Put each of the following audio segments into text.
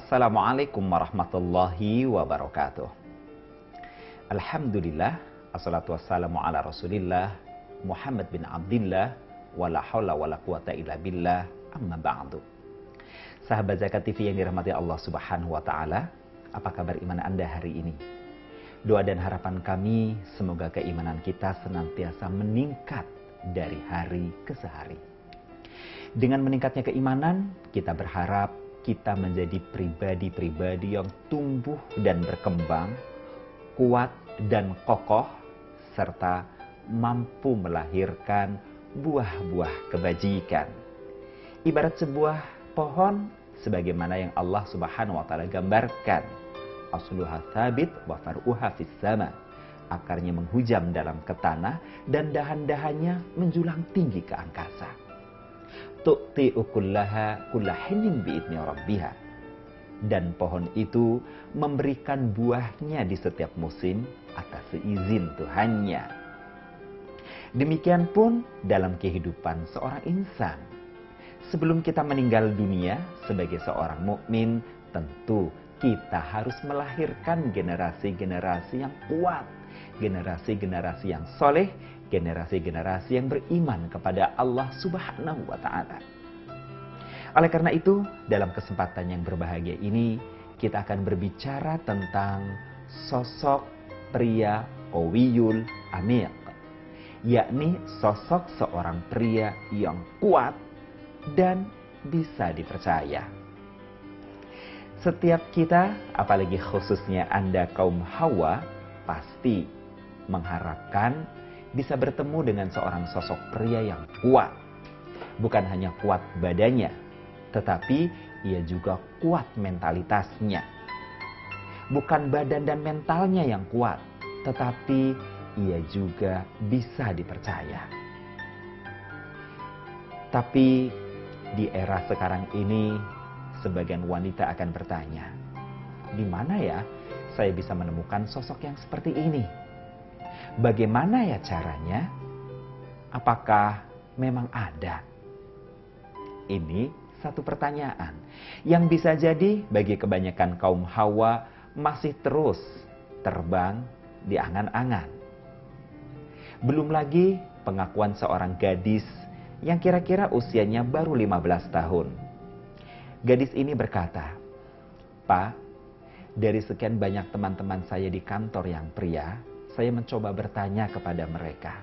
Assalamualaikum warahmatullahi wabarakatuh. Alhamdulillah, assalatu wassalamu ala rasulillah, Muhammad bin Abdillah, wala hawla wala quwata illa billah, amma ba'du. Sahabat Zakat TV yang dirahmati Allah subhanahu wa ta'ala, apa kabar iman Anda hari ini? Doa dan harapan kami, semoga keimanan kita senantiasa meningkat dari hari ke hari. Dengan meningkatnya keimanan, kita berharap kita menjadi pribadi-pribadi yang tumbuh dan berkembang, kuat dan kokoh, serta mampu melahirkan buah-buah kebajikan. Ibarat sebuah pohon, sebagaimana yang Allah Subhanahu wa Ta'ala gambarkan, asluha tsabit wa far'uha fis sama. Akarnya menghujam dalam ke tanah dan dahan-dahannya menjulang tinggi ke angkasa. Tu'ti ukullaha kullahinin bi'idni rabbiha. Dan pohon itu memberikan buahnya di setiap musim atas seizin Tuhannya. Demikian pun dalam kehidupan seorang insan. Sebelum kita meninggal dunia sebagai seorang mukmin, tentu kita harus melahirkan generasi-generasi yang kuat, generasi-generasi yang soleh, generasi-generasi yang beriman kepada Allah Subhanahu wa Ta'ala. Oleh karena itu, dalam kesempatan yang berbahagia ini, kita akan berbicara tentang sosok pria qawiyul amiq, yakni sosok seorang pria yang kuat dan bisa dipercaya. Setiap kita, apalagi khususnya Anda kaum Hawa, pasti mengharapkan bisa bertemu dengan seorang sosok pria yang kuat. Bukan hanya kuat badannya, tetapi ia juga kuat mentalitasnya. Bukan badan dan mentalnya yang kuat, tetapi ia juga bisa dipercaya. Tapi di era sekarang ini, sebagian wanita akan bertanya, di mana ya saya bisa menemukan sosok yang seperti ini? Bagaimana ya caranya? Apakah memang ada? Ini satu pertanyaan yang bisa jadi bagi kebanyakan kaum Hawa masih terus terbang di angan-angan. Belum lagi pengakuan seorang gadis yang kira-kira usianya baru 15 tahun. Gadis ini berkata, "Pak, dari sekian banyak teman-teman saya di kantor yang pria, saya mencoba bertanya kepada mereka."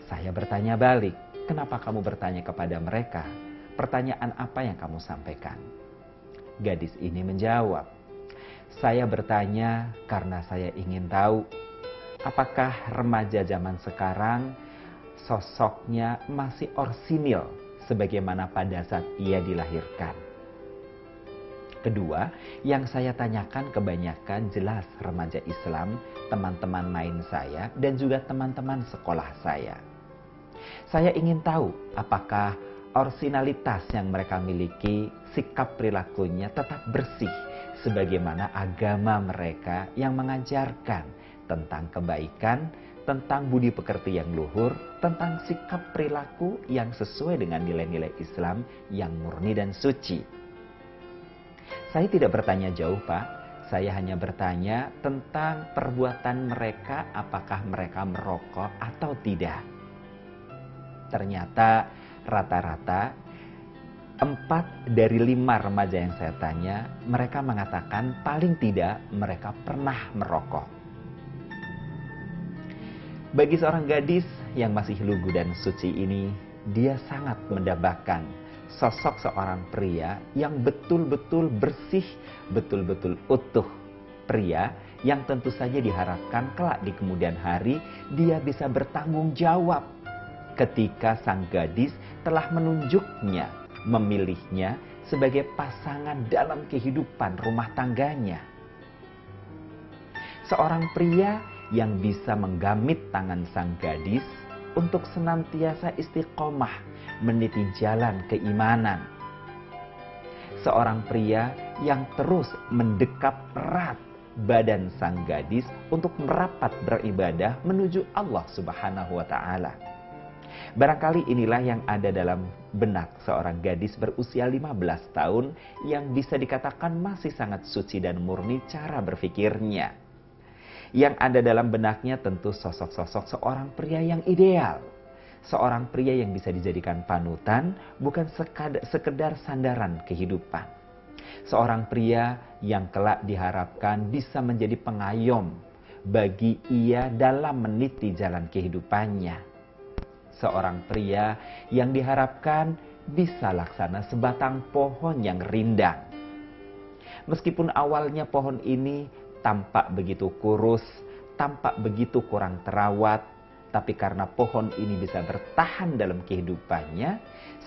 Saya bertanya balik, "Kenapa kamu bertanya kepada mereka? Pertanyaan apa yang kamu sampaikan?" Gadis ini menjawab, "Saya bertanya karena saya ingin tahu apakah remaja zaman sekarang sosoknya masih orsinil sebagaimana pada saat ia dilahirkan." Kedua, yang saya tanyakan kebanyakan jelas remaja Islam, teman-teman main saya, dan juga teman-teman sekolah saya. Saya ingin tahu apakah orsinalitas yang mereka miliki, sikap perilakunya tetap bersih, sebagaimana agama mereka yang mengajarkan tentang kebaikan, tentang budi pekerti yang luhur, tentang sikap perilaku yang sesuai dengan nilai-nilai Islam yang murni dan suci. Saya tidak bertanya jauh, Pak. Saya hanya bertanya tentang perbuatan mereka, apakah mereka merokok atau tidak. Ternyata rata-rata 4 dari 5 remaja yang saya tanya, mereka mengatakan paling tidak mereka pernah merokok. Bagi seorang gadis yang masih lugu dan suci ini, dia sangat mendambakan sosok seorang pria yang betul-betul bersih, betul-betul utuh. Pria yang tentu saja diharapkan kelak di kemudian hari dia bisa bertanggung jawab ketika sang gadis telah menunjuknya, memilihnya sebagai pasangan dalam kehidupan rumah tangganya. Seorang pria yang bisa menggamit tangan sang gadis untuk senantiasa istiqomah meniti jalan keimanan. Seorang pria yang terus mendekap erat badan sang gadis untuk merapat beribadah menuju Allah Subhanahu wa Ta'ala. Barangkali inilah yang ada dalam benak seorang gadis berusia 15 tahun yang bisa dikatakan masih sangat suci dan murni cara berpikirnya. Yang ada dalam benaknya tentu sosok-sosok seorang pria yang ideal. Seorang pria yang bisa dijadikan panutan, bukan sekedar sandaran kehidupan. Seorang pria yang kelak diharapkan bisa menjadi pengayom bagi ia dalam meniti jalan kehidupannya. Seorang pria yang diharapkan bisa laksana sebatang pohon yang rindang. Meskipun awalnya pohon ini tampak begitu kurus, tampak begitu kurang terawat, tapi karena pohon ini bisa bertahan dalam kehidupannya,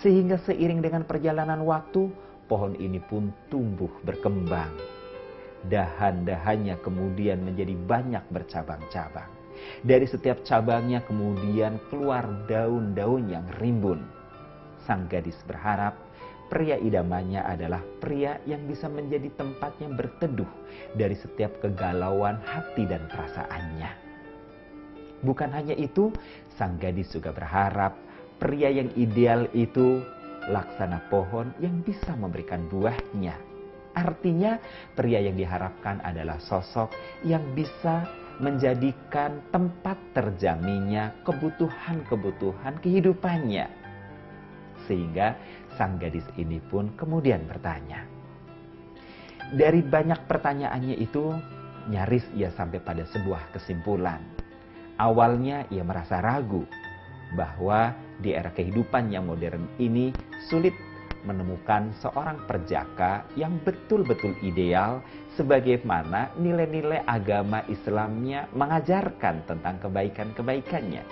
sehingga seiring dengan perjalanan waktu, pohon ini pun tumbuh berkembang. Dahan-dahannya kemudian menjadi banyak bercabang-cabang. Dari setiap cabangnya kemudian keluar daun-daun yang rimbun. Sang gadis berharap pria idamannya adalah pria yang bisa menjadi tempatnya berteduh dari setiap kegalauan hati dan perasaannya. Bukan hanya itu, sang gadis juga berharap pria yang ideal itu laksana pohon yang bisa memberikan buahnya. Artinya, pria yang diharapkan adalah sosok yang bisa menjadikan tempat terjaminnya kebutuhan-kebutuhan kehidupannya. Sehingga sang gadis ini pun kemudian bertanya. Dari banyak pertanyaannya itu, nyaris ia sampai pada sebuah kesimpulan. Awalnya ia merasa ragu bahwa di era kehidupan yang modern ini sulit menemukan seorang perjaka yang betul-betul ideal sebagaimana nilai-nilai agama Islamnya mengajarkan tentang kebaikan-kebaikannya.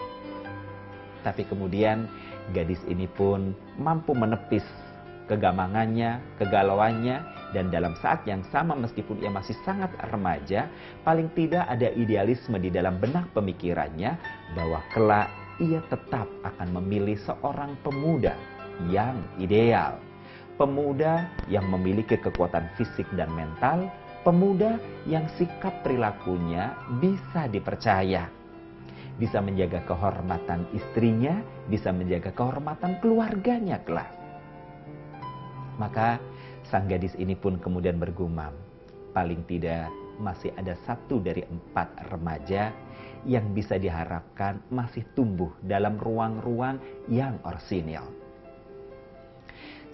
Tapi kemudian gadis ini pun mampu menepis kegamangannya, kegalauannya, dan dalam saat yang sama meskipun ia masih sangat remaja, paling tidak ada idealisme di dalam benak pemikirannya bahwa kelak ia tetap akan memilih seorang pemuda yang ideal. Pemuda yang memiliki kekuatan fisik dan mental, pemuda yang sikap perilakunya bisa dipercaya. Bisa menjaga kehormatan istrinya, bisa menjaga kehormatan keluarganya kelak. Maka sang gadis ini pun kemudian bergumam, paling tidak masih ada 1 dari 4 remaja yang bisa diharapkan masih tumbuh dalam ruang-ruang yang orsinil.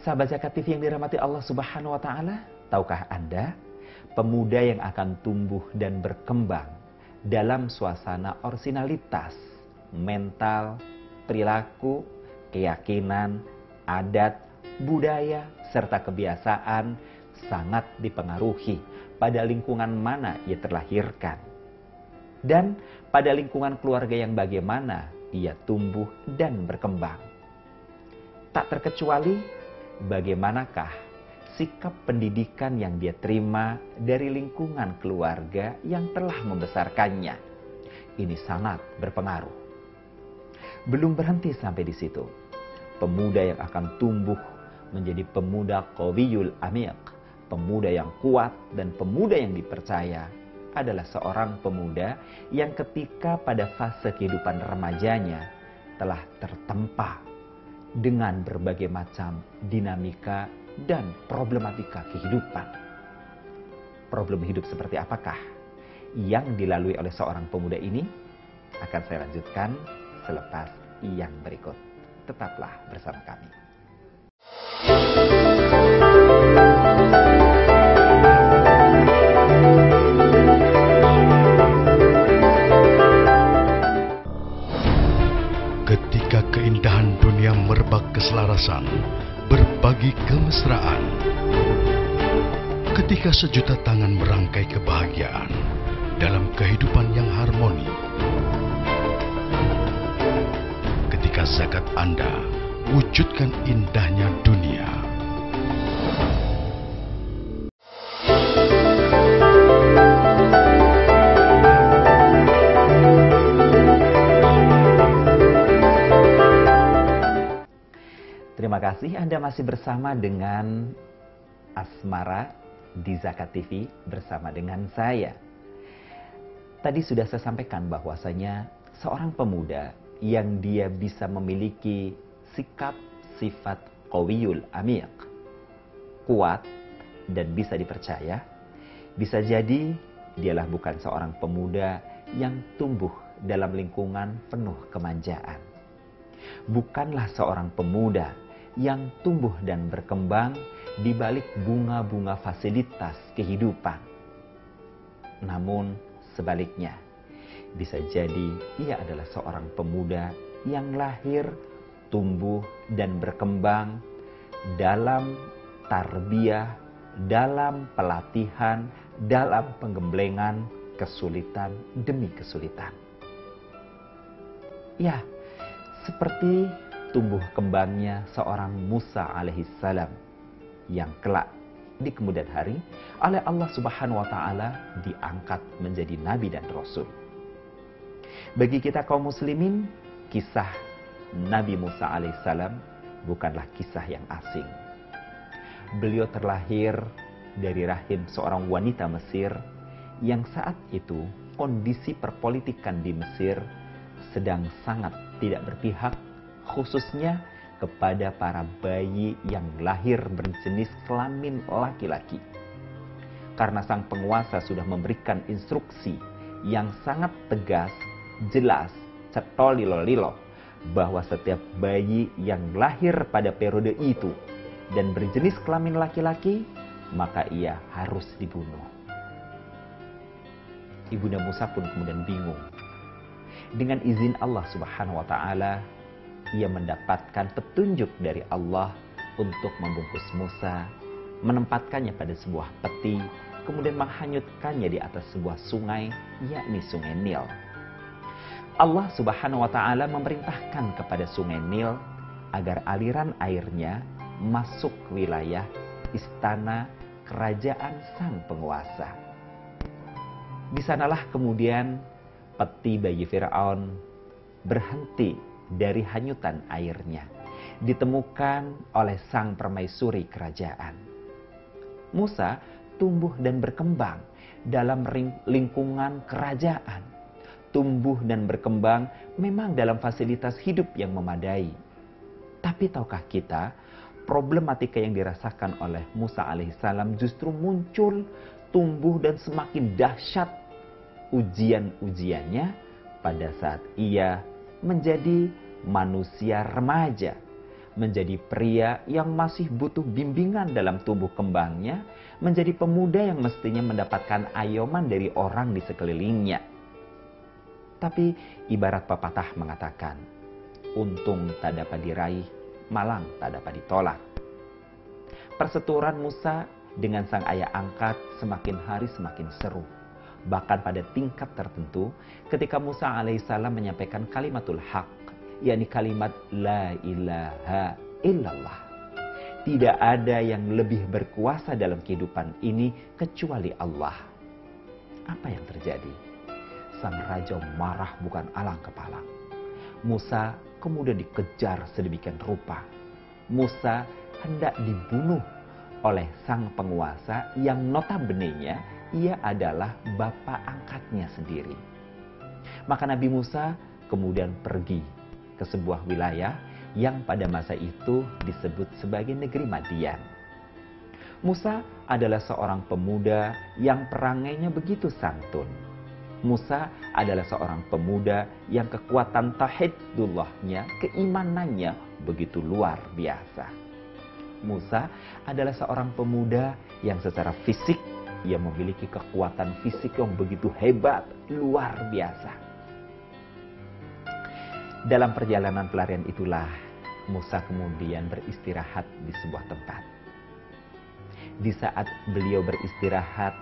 Sahabat Zakat TV yang dirahmati Allah Subhanahu wa Ta'ala, tahukah Anda, pemuda yang akan tumbuh dan berkembang dalam suasana orsinalitas, mental, perilaku, keyakinan, adat, budaya, serta kebiasaan sangat dipengaruhi pada lingkungan mana ia terlahirkan. Dan pada lingkungan keluarga yang bagaimana ia tumbuh dan berkembang. Tak terkecuali bagaimanakah sikap pendidikan yang dia terima dari lingkungan keluarga yang telah membesarkannya. Ini sangat berpengaruh. Belum berhenti sampai di situ. Pemuda yang akan tumbuh menjadi pemuda qawiyul amiq, pemuda yang kuat dan pemuda yang dipercaya, adalah seorang pemuda yang ketika pada fase kehidupan remajanya telah tertempa dengan berbagai macam dinamika dan problematika kehidupan. Problem hidup seperti apakah yang dilalui oleh seorang pemuda ini? Akan saya lanjutkan selepas yang berikut. Tetaplah bersama kami. Ketika keindahan dunia merebak keselarasan, berbagi kemesraan. Ketika sejuta tangan merangkai kebahagiaan dalam kehidupan yang harmoni. Ketika zakat Anda wujudkan indahnya dunia. Terima kasih Anda masih bersama dengan Asmara di Zakat TV bersama dengan saya. Tadi sudah saya sampaikan bahwasanya seorang pemuda yang dia bisa memiliki sikap sifat qawiyul amiq, kuat dan bisa dipercaya, bisa jadi dialah bukan seorang pemuda yang tumbuh dalam lingkungan penuh kemanjaan. Bukanlah seorang pemuda yang tumbuh dan berkembang di balik bunga-bunga fasilitas kehidupan. Namun sebaliknya, bisa jadi ia adalah seorang pemuda yang lahir, tumbuh dan berkembang dalam tarbiyah, dalam pelatihan, dalam penggemblengan kesulitan demi kesulitan. Ya, seperti tumbuh kembangnya seorang Musa alaihissalam yang kelak di kemudian hari oleh Allah Subhanahu wa taala diangkat menjadi nabi dan rasul. Bagi kita kaum muslimin, kisah Nabi Musa alaihissalam bukanlah kisah yang asing. Beliau terlahir dari rahim seorang wanita Mesir yang saat itu kondisi perpolitikan di Mesir sedang sangat tidak berpihak, khususnya kepada para bayi yang lahir berjenis kelamin laki-laki. Karena sang penguasa sudah memberikan instruksi yang sangat tegas, jelas, cetolilo-lilo, bahwa setiap bayi yang lahir pada periode itu dan berjenis kelamin laki-laki, maka ia harus dibunuh. Ibunda Musa pun kemudian bingung. Dengan izin Allah Subhanahu wa taala, ia mendapatkan petunjuk dari Allah untuk membungkus Musa, menempatkannya pada sebuah peti, kemudian menghanyutkannya di atas sebuah sungai, yakni Sungai Nil. Allah Subhanahu wa taala memerintahkan kepada Sungai Nil agar aliran airnya masuk ke wilayah istana kerajaan sang penguasa. Di sanalah kemudian peti bayi Firaun berhenti dari hanyutan airnya, ditemukan oleh sang permaisuri kerajaan. Musa tumbuh dan berkembang dalam lingkungan kerajaan, tumbuh dan berkembang memang dalam fasilitas hidup yang memadai. Tapi tahukah kita, problematika yang dirasakan oleh Musa alaihissalam justru muncul, tumbuh dan semakin dahsyat ujian-ujiannya pada saat ia menjadi manusia remaja, menjadi pria yang masih butuh bimbingan dalam tumbuh kembangnya, menjadi pemuda yang mestinya mendapatkan ayoman dari orang di sekelilingnya. Tapi ibarat pepatah mengatakan, untung tak dapat diraih, malang tak dapat ditolak. Perseturuan Musa dengan sang ayah angkat semakin hari semakin seru. Bahkan pada tingkat tertentu, ketika Musa alaihissalam menyampaikan kalimatul haq, yakni kalimat la ilaha illallah. Tidak ada yang lebih berkuasa dalam kehidupan ini kecuali Allah. Apa yang terjadi? Sang raja marah bukan alang kepala. Musa kemudian dikejar sedemikian rupa. Musa hendak dibunuh oleh sang penguasa yang notabene-nya ia adalah bapak angkatnya sendiri. Maka Nabi Musa kemudian pergi ke sebuah wilayah yang pada masa itu disebut sebagai negeri Madian. Musa adalah seorang pemuda yang perangainya begitu santun. Musa adalah seorang pemuda yang kekuatan tauhidullahnya, keimanannya begitu luar biasa. Musa adalah seorang pemuda yang secara fisik ia memiliki kekuatan fisik yang begitu hebat, luar biasa. Dalam perjalanan pelarian itulah Musa kemudian beristirahat di sebuah tempat. Di saat beliau beristirahat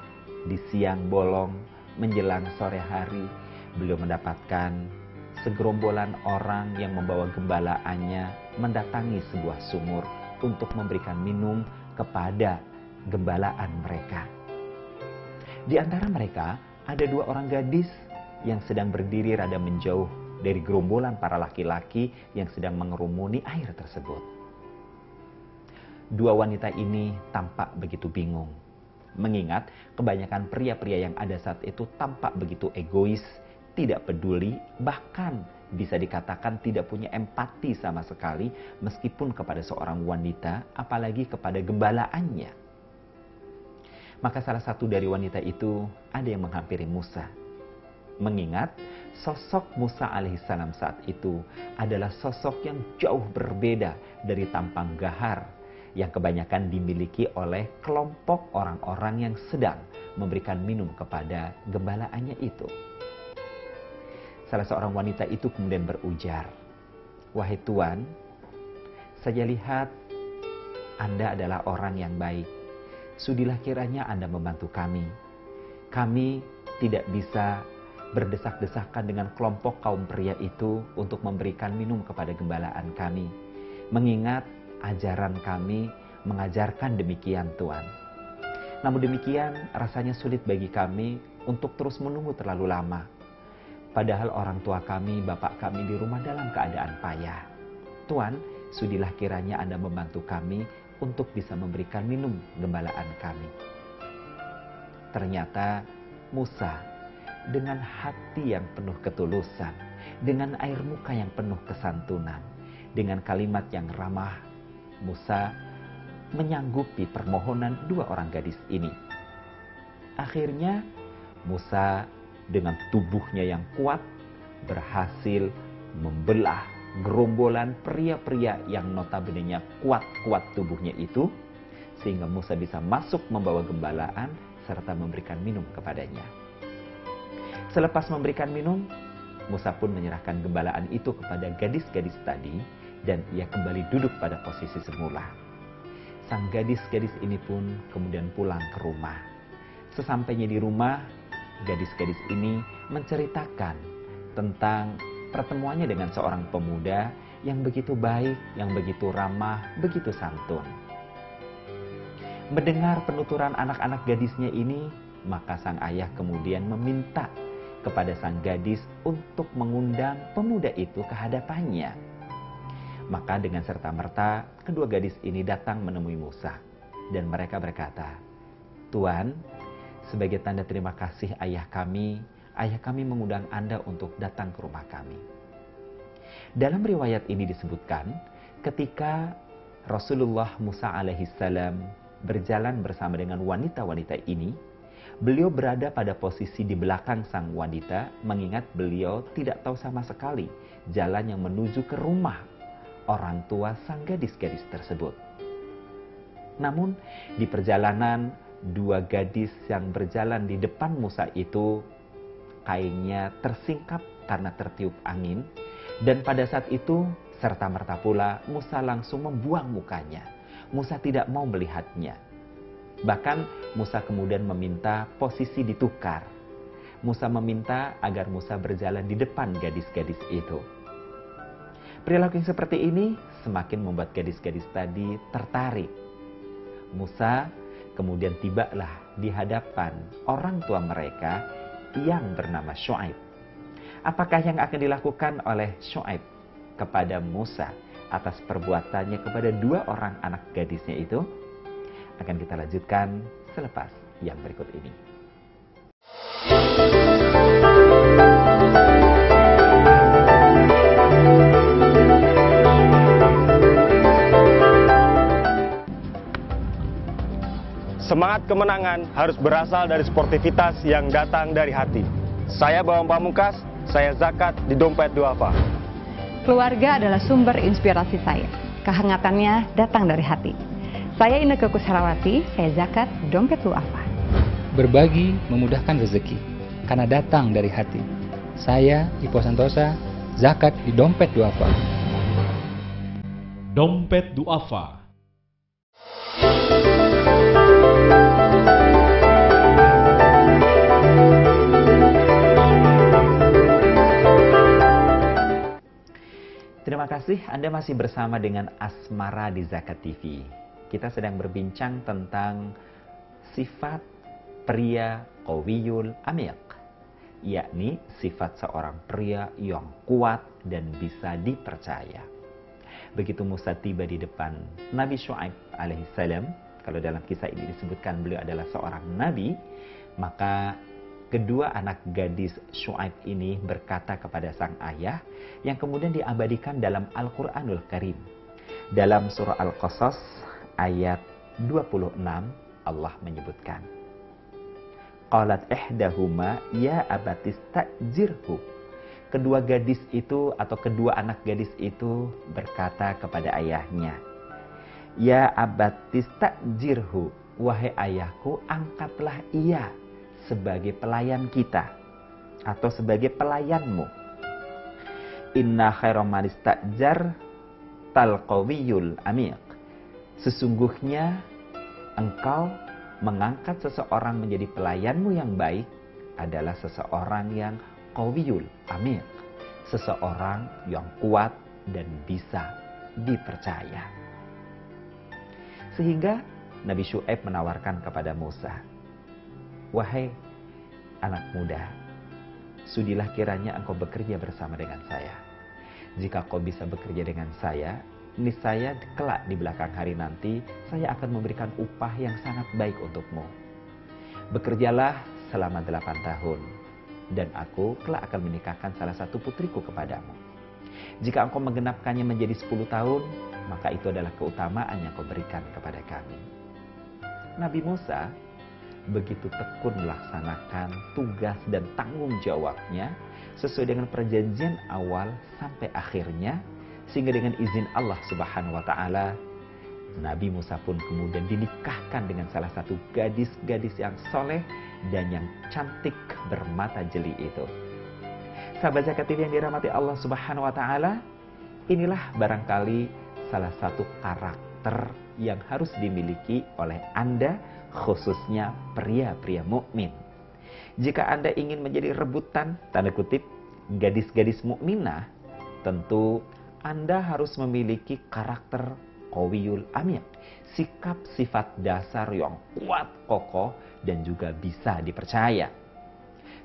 di siang bolong menjelang sore hari, beliau mendapatkan segerombolan orang yang membawa gembalaannya mendatangi sebuah sumur untuk memberikan minum kepada gembalaan mereka. Di antara mereka ada dua orang gadis yang sedang berdiri rada menjauh dari gerombolan para laki-laki yang sedang mengerumuni air tersebut. Dua wanita ini tampak begitu bingung, mengingat kebanyakan pria-pria yang ada saat itu tampak begitu egois, tidak peduli, bahkan bisa dikatakan tidak punya empati sama sekali meskipun kepada seorang wanita, apalagi kepada gembalaannya. Maka salah satu dari wanita itu ada yang menghampiri Musa. Mengingat sosok Musa alaihissalam saat itu adalah sosok yang jauh berbeda dari tampang gahar yang kebanyakan dimiliki oleh kelompok orang-orang yang sedang memberikan minum kepada gembalaannya itu. Salah seorang wanita itu kemudian berujar, "Wahai Tuan, saya lihat Anda adalah orang yang baik. Sudilah kiranya Anda membantu kami. Kami tidak bisa berdesak-desakan dengan kelompok kaum pria itu untuk memberikan minum kepada gembalaan kami. Mengingat ajaran kami mengajarkan demikian, Tuan. Namun demikian rasanya sulit bagi kami untuk terus menunggu terlalu lama. Padahal orang tua kami, bapak kami di rumah dalam keadaan payah. Tuan, sudilah kiranya Anda membantu kami untuk bisa memberikan minum gembalaan kami." Ternyata Musa dengan hati yang penuh ketulusan, dengan air muka yang penuh kesantunan, dengan kalimat yang ramah, Musa menyanggupi permohonan dua orang gadis ini. Akhirnya Musa dengan tubuhnya yang kuat berhasil membelah gerombolan pria-pria yang notabene-nya kuat-kuat tubuhnya itu, sehingga Musa bisa masuk membawa gembalaan serta memberikan minum kepadanya. Selepas memberikan minum, Musa pun menyerahkan gembalaan itu kepada gadis-gadis tadi dan ia kembali duduk pada posisi semula. Sang gadis-gadis ini pun kemudian pulang ke rumah. Sesampainya di rumah, gadis-gadis ini menceritakan tentang pertemuannya dengan seorang pemuda yang begitu baik, yang begitu ramah, begitu santun. Mendengar penuturan anak-anak gadisnya ini, maka sang ayah kemudian meminta kepada sang gadis untuk mengundang pemuda itu ke hadapannya. Maka dengan serta-merta, kedua gadis ini datang menemui Musa. Dan mereka berkata, "Tuan, sebagai tanda terima kasih ayah kami mengundang Anda untuk datang ke rumah kami." Dalam riwayat ini disebutkan, ketika Rasulullah Musa alaihissalam berjalan bersama dengan wanita-wanita ini, beliau berada pada posisi di belakang sang wanita, mengingat beliau tidak tahu sama sekali jalan yang menuju ke rumah orang tua sang gadis-gadis tersebut. Namun di perjalanan, dua gadis yang berjalan di depan Musa itu kainnya tersingkap karena tertiup angin, dan pada saat itu serta-merta pula Musa langsung membuang mukanya. Musa tidak mau melihatnya. Bahkan Musa kemudian meminta posisi ditukar. Musa meminta agar Musa berjalan di depan gadis-gadis itu. Perilaku yang seperti ini semakin membuat gadis-gadis tadi tertarik. Musa kemudian tibalah di hadapan orang tua mereka yang bernama Syuaib. Apakah yang akan dilakukan oleh Syuaib kepada Musa atas perbuatannya kepada dua orang anak gadisnya itu? Akan kita lanjutkan selepas yang berikut ini. Semangat kemenangan harus berasal dari sportivitas yang datang dari hati. Saya Bawang Pamungkas, saya zakat di Dompet Duafa. Keluarga adalah sumber inspirasi saya. Kehangatannya datang dari hati. Saya Inneke Koesherawati, saya zakat Dompet Duafa. Berbagi memudahkan rezeki, karena datang dari hati. Saya Ipo Santosa, zakat di Dompet Duafa. Dompet Duafa. Terima kasih Anda masih bersama dengan Asmara di Zakat TV. Kita sedang berbincang tentang sifat pria qawiyul amiq, yakni sifat seorang pria yang kuat dan bisa dipercaya. Begitu Musa tiba di depan Nabi Syuaib alaihissalam, kalau dalam kisah ini disebutkan beliau adalah seorang nabi, maka kedua anak gadis Syuaib ini berkata kepada sang ayah yang kemudian diabadikan dalam Al-Quranul Karim. Dalam surah Al-Qasas ayat 26 Allah menyebutkan, qalat ihdahuma ya abatis ta'jirhu. Kedua gadis itu atau kedua anak gadis itu berkata kepada ayahnya, ya abatis ta'jirhu, wahai ayahku, angkatlah ia sebagai pelayan kita atau sebagai pelayanmu. Inna khairam man istajar talqawiyul amiq. Sesungguhnya engkau mengangkat seseorang menjadi pelayanmu yang baik adalah seseorang yang qawiyul amiq, seseorang yang kuat dan bisa dipercaya. Sehingga Nabi Syuaib menawarkan kepada Musa, wahai anak muda, sudilah kiranya engkau bekerja bersama dengan saya. Jika kau bisa bekerja dengan saya, niscaya kelak di belakang hari nanti saya akan memberikan upah yang sangat baik untukmu. Bekerjalah selama 8 tahun, dan aku kelak akan menikahkan salah satu putriku kepadamu. Jika engkau menggenapkannya menjadi 10 tahun, maka itu adalah keutamaan yang kau berikan kepada kami. Nabi Musa begitu tekun melaksanakan tugas dan tanggung jawabnya sesuai dengan perjanjian awal sampai akhirnya, sehingga dengan izin Allah Subhanahu wa Ta'ala, Nabi Musa pun kemudian dinikahkan dengan salah satu gadis-gadis yang soleh dan yang cantik bermata jeli itu. Sahabat Zakat TV yang dirahmati Allah Subhanahu wa Ta'ala, inilah barangkali salah satu karakter yang harus dimiliki oleh Anda, khususnya pria-pria mukmin. Jika Anda ingin menjadi rebutan, tanda kutip, gadis-gadis mukminah, tentu Anda harus memiliki karakter qawiyul amiq, sikap sifat dasar yang kuat, kokoh, dan juga bisa dipercaya.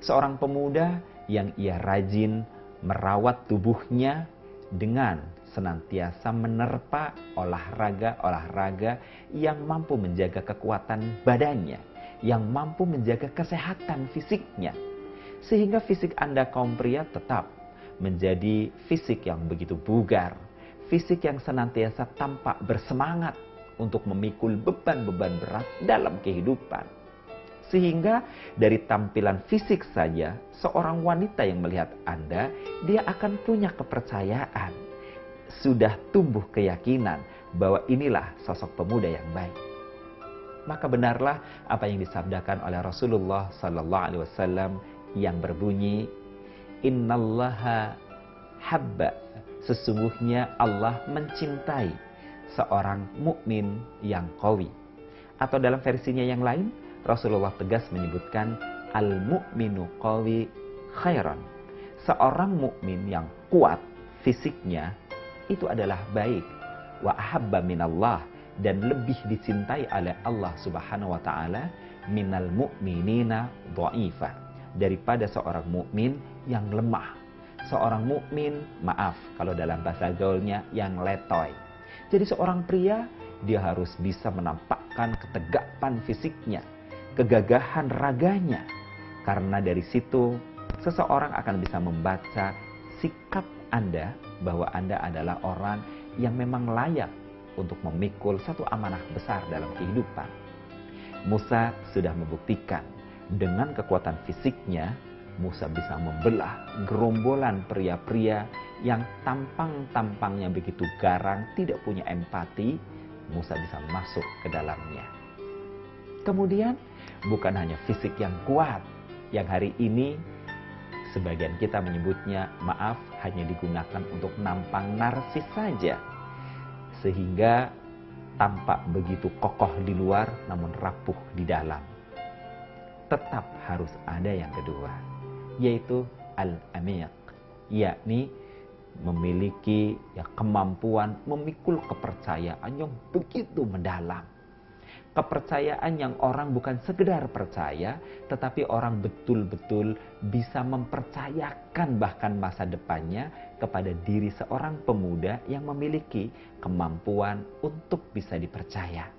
Seorang pemuda yang ia rajin merawat tubuhnya dengan senantiasa menerpa olahraga yang mampu menjaga kekuatan badannya, yang mampu menjaga kesehatan fisiknya. Sehingga fisik Anda kaum pria tetap menjadi fisik yang begitu bugar, fisik yang senantiasa tampak bersemangat untuk memikul beban-beban berat dalam kehidupan. Sehingga dari tampilan fisik saja, seorang wanita yang melihat Anda, dia akan punya kepercayaan, sudah tumbuh keyakinan bahwa inilah sosok pemuda yang baik. Maka benarlah apa yang disabdakan oleh Rasulullah Sallallahu Alaihi Wasallam yang berbunyi, Innallaha habba, sesungguhnya Allah mencintai seorang mukmin yang qawi. Atau dalam versinya yang lain, Rasulullah tegas menyebutkan al-mu'minu qawi khairan. Seorang mukmin yang kuat fisiknya itu adalah baik. Wa ahabba minallah, dan lebih dicintai oleh Allah Subhanahu wa Ta'ala minal mu'minina dha'ifa, daripada seorang mukmin yang lemah. Seorang mukmin, maaf kalau dalam bahasa gaulnya, yang letoy. Jadi seorang pria, dia harus bisa menampakkan ketegapan fisiknya, kegagahan raganya. Karena dari situ seseorang akan bisa membaca sikap Anda bahwa Anda adalah orang yang memang layak untuk memikul satu amanah besar dalam kehidupan. Musa sudah membuktikan dengan kekuatan fisiknya, Musa bisa membelah gerombolan pria-pria yang tampang-tampangnya begitu garang, tidak punya empati. Musa bisa masuk ke dalamnya. Kemudian bukan hanya fisik yang kuat, yang hari ini sebagian kita menyebutnya, maaf, hanya digunakan untuk nampang narsis saja. Sehingga tampak begitu kokoh di luar namun rapuh di dalam. Tetap harus ada yang kedua, yaitu al-amiq, yakni memiliki kemampuan memikul kepercayaan yang begitu mendalam. Kepercayaan yang orang bukan sekedar percaya, tetapi orang betul-betul bisa mempercayakan bahkan masa depannya kepada diri seorang pemuda yang memiliki kemampuan untuk bisa dipercaya.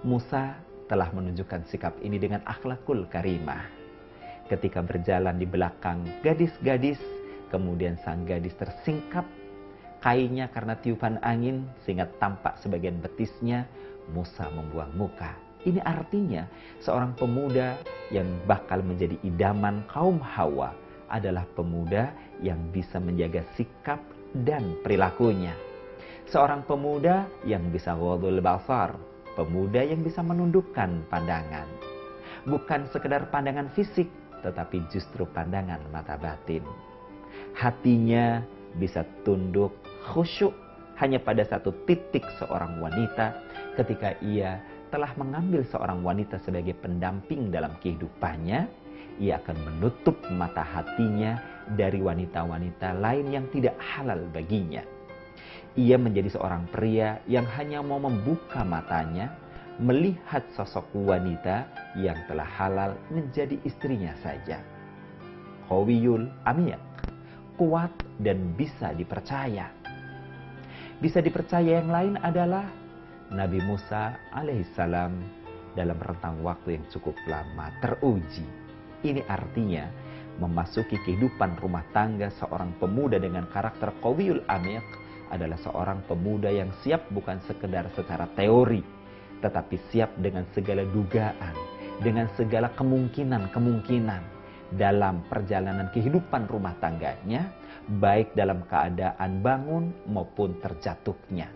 Musa telah menunjukkan sikap ini dengan akhlakul karimah. ketika berjalan di belakang gadis-gadis, kemudian sang gadis tersingkap kainnya karena tiupan angin sehingga tampak sebagian betisnya, Musa membuang muka. Ini artinya seorang pemuda yang bakal menjadi idaman kaum Hawa adalah pemuda yang bisa menjaga sikap dan perilakunya. Seorang pemuda yang bisa ghadul basar, pemuda yang bisa menundukkan pandangan. Bukan sekedar pandangan fisik, tetapi justru pandangan mata batin. Hatinya bisa tunduk khusyuk hanya pada satu titik seorang wanita ketika ia telah mengambil seorang wanita sebagai pendamping dalam kehidupannya. Ia akan menutup mata hatinya dari wanita-wanita lain yang tidak halal baginya. Ia menjadi seorang pria yang hanya mau membuka matanya, melihat sosok wanita yang telah halal menjadi istrinya saja. Qawiyul amiyaq, kuat dan bisa dipercaya. Bisa dipercaya yang lain adalah Nabi Musa alaihissalam dalam rentang waktu yang cukup lama teruji. Ini artinya memasuki kehidupan rumah tangga seorang pemuda dengan karakter qawiyul amiyaq adalah seorang pemuda yang siap bukan sekedar secara teori, tetapi siap dengan segala dugaan, dengan segala kemungkinan-kemungkinan dalam perjalanan kehidupan rumah tangganya, baik dalam keadaan bangun maupun terjatuhnya,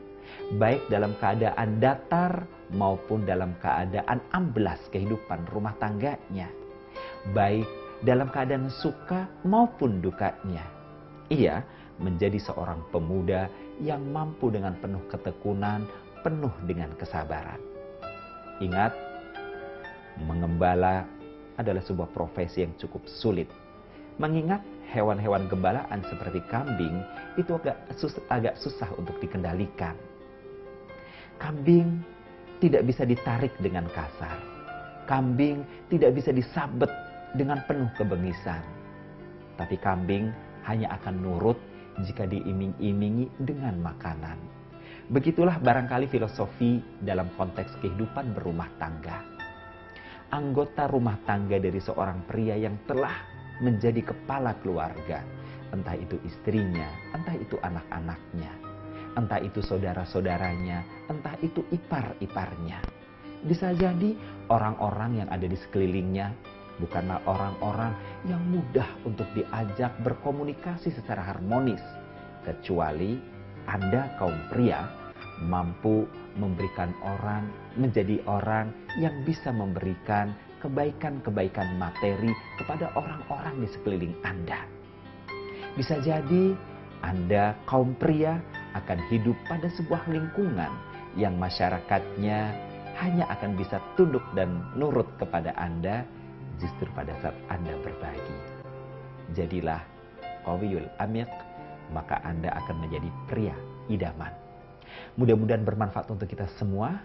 baik dalam keadaan datar maupun dalam keadaan amblas kehidupan rumah tangganya, baik dalam keadaan suka maupun dukanya. Ia menjadi seorang pemuda yang mampu dengan penuh ketekunan, penuh dengan kesabaran. Ingat, mengembala adalah sebuah profesi yang cukup sulit. Mengingat hewan-hewan gembalaan seperti kambing itu agak susah untuk dikendalikan. Kambing tidak bisa ditarik dengan kasar. Kambing tidak bisa disabet dengan penuh kebengisan. Tapi kambing hanya akan nurut jika diiming-imingi dengan makanan. Begitulah barangkali filosofi dalam konteks kehidupan berumah tangga. Anggota rumah tangga dari seorang pria yang telah menjadi kepala keluarga, entah itu istrinya, entah itu anak-anaknya, entah itu saudara-saudaranya, entah itu ipar-iparnya. Bisa jadi orang-orang yang ada di sekelilingnya bukanlah orang-orang yang mudah untuk diajak berkomunikasi secara harmonis, kecuali Anda kaum pria mampu memberikan menjadi orang yang bisa memberikan kebaikan-kebaikan materi kepada orang-orang di sekeliling Anda. Bisa jadi Anda kaum pria akan hidup pada sebuah lingkungan yang masyarakatnya hanya akan bisa tunduk dan nurut kepada Anda justru pada saat Anda berbagi. Jadilah qawiyul amiyaq, maka Anda akan menjadi pria idaman. Mudah-mudahan bermanfaat untuk kita semua.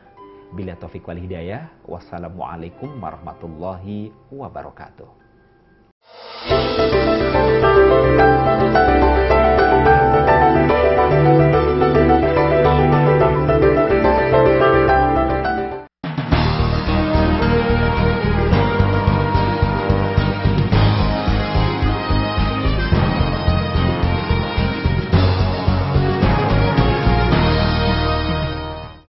Bila taufik wal hidayah. Wassalamualaikum warahmatullahi wabarakatuh.